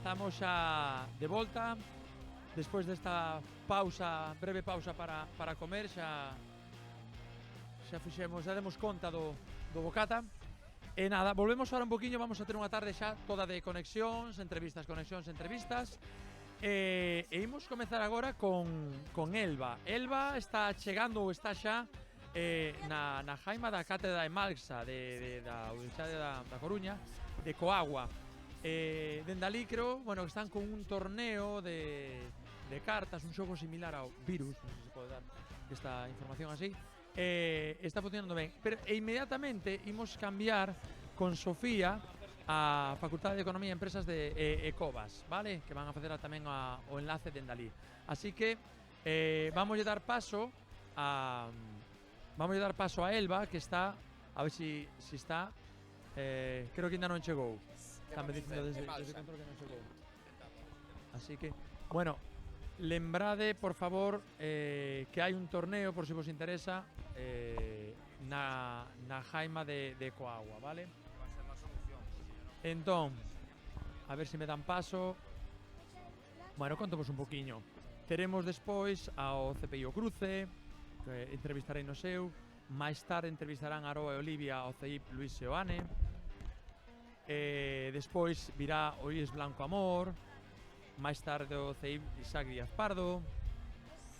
estamos xa de volta. Despois desta pausa, breve pausa para comer, xa demos conta do bocata. E nada, volvemos ahora un poquinho, vamos a ter unha tarde xa toda de conexións, entrevistas. E imos comezar agora con Elba. Elba está chegando ou está xa na jaima da Cátedra de Malsa da Universidade da Coruña, de Coagua. Dende ali creo, bueno, están con un torneo de cartas, un xogo similar ao Virus, non sei se pode dar esta información así. Está funcionando ben, pero inmediatamente imos cambiar con Sofía a Facultade de Economía e Empresas de Ecovas, vale? Que van a facer tamén o enlace dende ali. Así que vamos a dar paso a Elba, que está, a ver si está, creo que ainda non chegou. Están me dicindo desde control que non chegou. Así que, bueno, lembrade, por favor, que hai un torneo, por se vos interesa, na jaima de Coagua, vale? Entón, a ver se me dan paso. Bueno, contovos un poquinho. Teremos despois ao CPI o Cruce, que entrevistarei no seu. máis tarde entrevistarán a Aroa e Olivia ao CEIP Luis Seoane. Despois virá o IES Blanco Amor. Máis tarde o CEIP Isaac Díaz Pardo.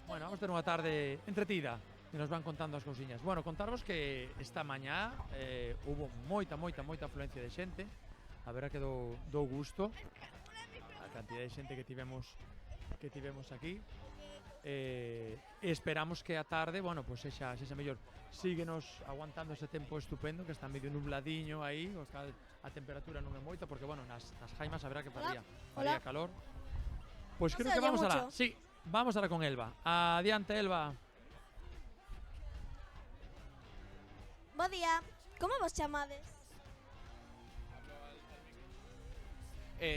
Bueno, vamos ter unha tarde entretida e nos van contando as cousiñas. Bueno, contarvos que esta mañá hubo moita afluencia de xente. A verdad que dou gusto a cantidad de xente que tivemos aquí. Esperamos que a tarde, bueno, pues sexa mellor. Síguenos aguantando ese tempo estupendo, que está medio nubladiño aí, o cal a temperatura non é moita, porque bueno, nas jaimas a verá que faría calor. Pois creo que vamos alá. Sí, vamos alá con Elba. Adiante, Elba. Bo día, como vos chamades?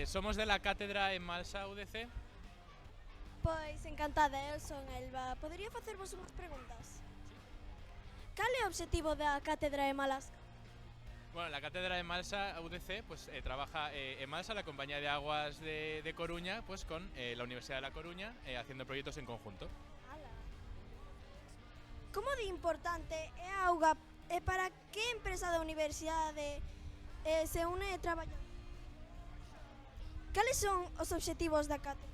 Somos de la Cátedra en Malsa UDC. Pois encantada, eu son Elba. Podería facervos unhas preguntas? Cal é o obxectivo da Cátedra de Malsa? Bueno, la Cátedra de Malsa UDC pues, trabaja en Malsa, la compañía de aguas de Coruña, pues con la Universidad de La Coruña, haciendo proyectos en conjunto. Como de importante é a auga e para que empresa da universidade se une e traballa? Cales son os obxectivos da cátedra?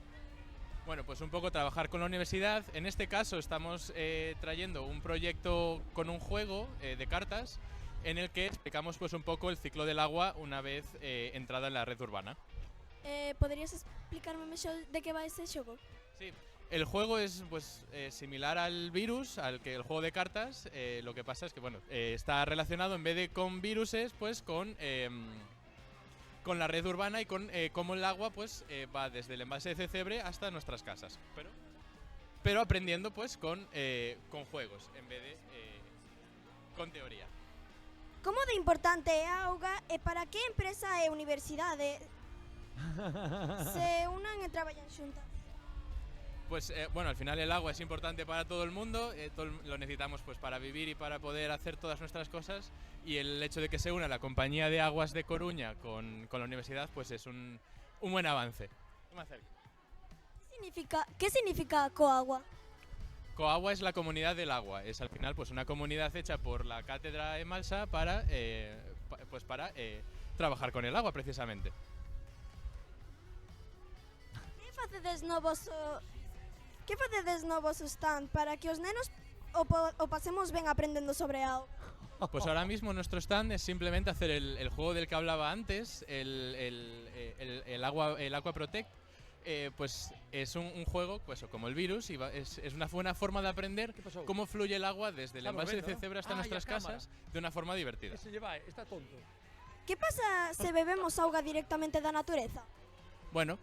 Bueno, pues un poco trabajar con la universidad. En este caso estamos trayendo un proyecto con un juego de cartas en el que explicamos pues un poco el ciclo del agua una vez entrada en la red urbana. Poderías explicarme mejor de qué va ese xogo? Sí, el juego es pues similar al Virus, al que el juego de cartas. Lo que pasa es que bueno, está relacionado en vez de con viruses, pues con la red urbana y con cómo el agua pues va desde el embalse de Cebre hasta nuestras casas, pero aprendiendo pues con juegos en vez de con teoría. Como de importante é a auga e para que empresa e universidade se unan e traballan xuntas? Pues bueno, al final el agua es importante para todo el mundo, lo necesitamos pues para vivir y para poder hacer todas nuestras cosas, y el hecho de que se una la compañía de aguas de Coruña con la universidad pues es un buen avance. ¿Qué significa Coagua? Coagua es la comunidad del agua, es al final pues una comunidad hecha por la Cátedra de Malsa para trabajar con el agua precisamente. Que facedes no voso stand para que os nenos o pasemos ben aprendendo sobre auga? Pues ahora mismo nuestro stand es simplemente hacer el juego del que hablaba antes, el Aqua Protect. Pues es un juego pues como el Virus y es una buena forma de aprender cómo fluye el agua desde el embalse de Cebre hasta nuestras casas de una forma divertida. Está tonto. Que pasa se bebemos auga directamente da natureza? Bueno,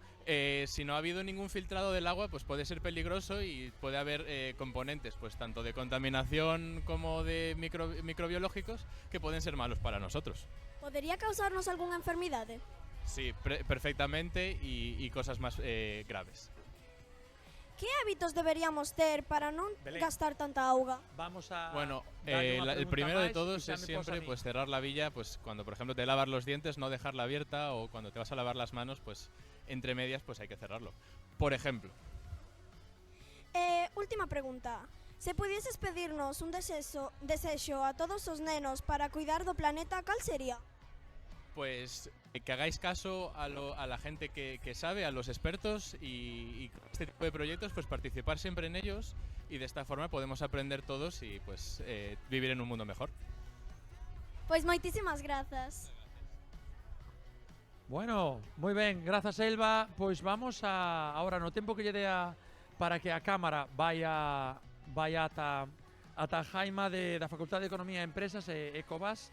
si no ha habido ningún filtrado del agua, pues puede ser peligroso y puede haber componentes, pues tanto de contaminación como de microbiológicos que pueden ser malos para nosotros. ¿Podría causarnos alguna enfermedad? Sí, perfectamente y cosas más graves. Que hábitos deberíamos ter para non Belén. gastar tanta auga? Vamos a Bueno, darlle unha el pregunta primero de máis todos e xa es me pos a siempre mí. pues cerrar la villa, pues cuando por ejemplo te lavas los dientes, no dejarla abierta, o cuando te vas a lavar las manos, pues entre medias pues hay que cerrarlo. Por ejemplo, Última pregunta. Se pudieses pedirnos un desexo a todos os nenos para cuidar do planeta, cal sería? pues que hagáis caso a la gente que sabe, a los expertos, y con este tipo de proyectos pues participar siempre en ellos, y de esta forma podemos aprender todos y pues vivir en un mundo mejor. Pois moitísimas grazas. Bueno, moi ben, grazas Elba. Pois vamos a ahora no tempo que lle dea para que a cámara vai ata a Jaima da Facultade de Economía e Empresas e Ecovas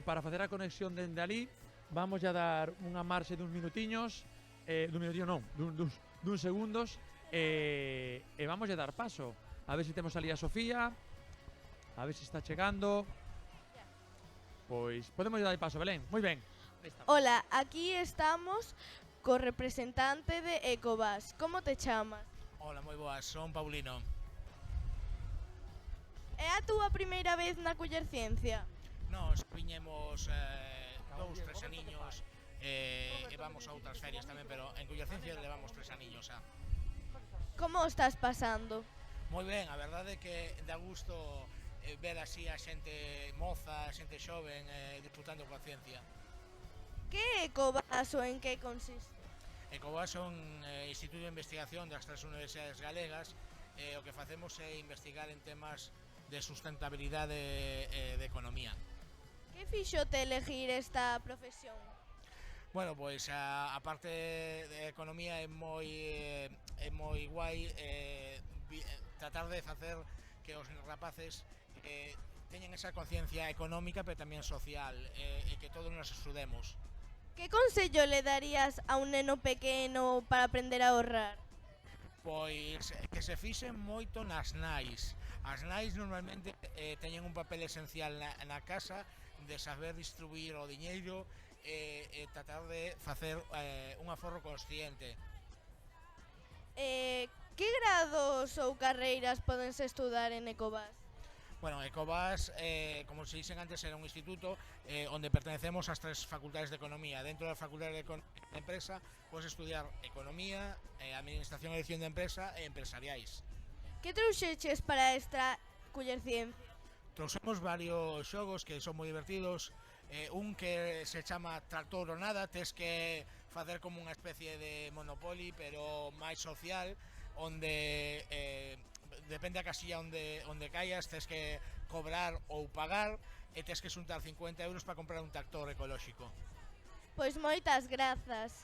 para facer a conexión dende ali. Vamos a dar unha marxe duns minutiños, duns segundos, e vamos a dar paso. A ver se temos ali a Sofía, a ver se está chegando. Pois podemos dar paso, Belén. Moi ben. Aí está. Hola, aquí estamos co representante de Ecovas. Como te chamas? Hola, moi boas, son Paulino. É a túa primeira vez na Culler Ciencia? Nos viñemos 2-3 aniños e vamos a outras ferias tamén, pero en Culler Ciencia levamos 3 aniños xa. Como o estás pasando? Moi ben, a verdade é que dá gusto ver así a xente moza, a xente xoven disfrutando coa ciencia. Que é Ecovas ou en que consiste? Ecovas é un instituto de investigación das 3 universidades galegas. O que facemos é investigar en temas de sustentabilidade e de economía. Que fixote elegir esta profesión? Bueno, pois a parte de economía é moi guai tratar de facer que os rapaces teñan esa conciencia económica pero tamén social, e que todos nos estudemos. Que consello le darías a un neno pequeno para aprender a ahorrar? Pois que se fixen moito nas nais. As nais normalmente teñen un papel esencial na casa, de saber distribuir o diñeiro e tratar de facer un aforro consciente. Que grados ou carreiras podense estudar en Ecovas? Bueno, Ecovas, como se dixen antes, era un instituto onde pertenecemos ás 3 facultades de economía. Dentro da facultade de empresa podes estudiar economía, administración e dirección de empresa e empresariais. Que trouxeches para esta Culler Ciencia? Trouxemos varios xogos que son moi divertidos. Un que se chama Tractor ou Nada, tes que facer como unha especie de Monopoly, pero máis social, onde depende da casilla onde caias, tes que cobrar ou pagar, e tes que xuntar 50 euros para comprar un tractor ecolóxico. Pois moitas grazas.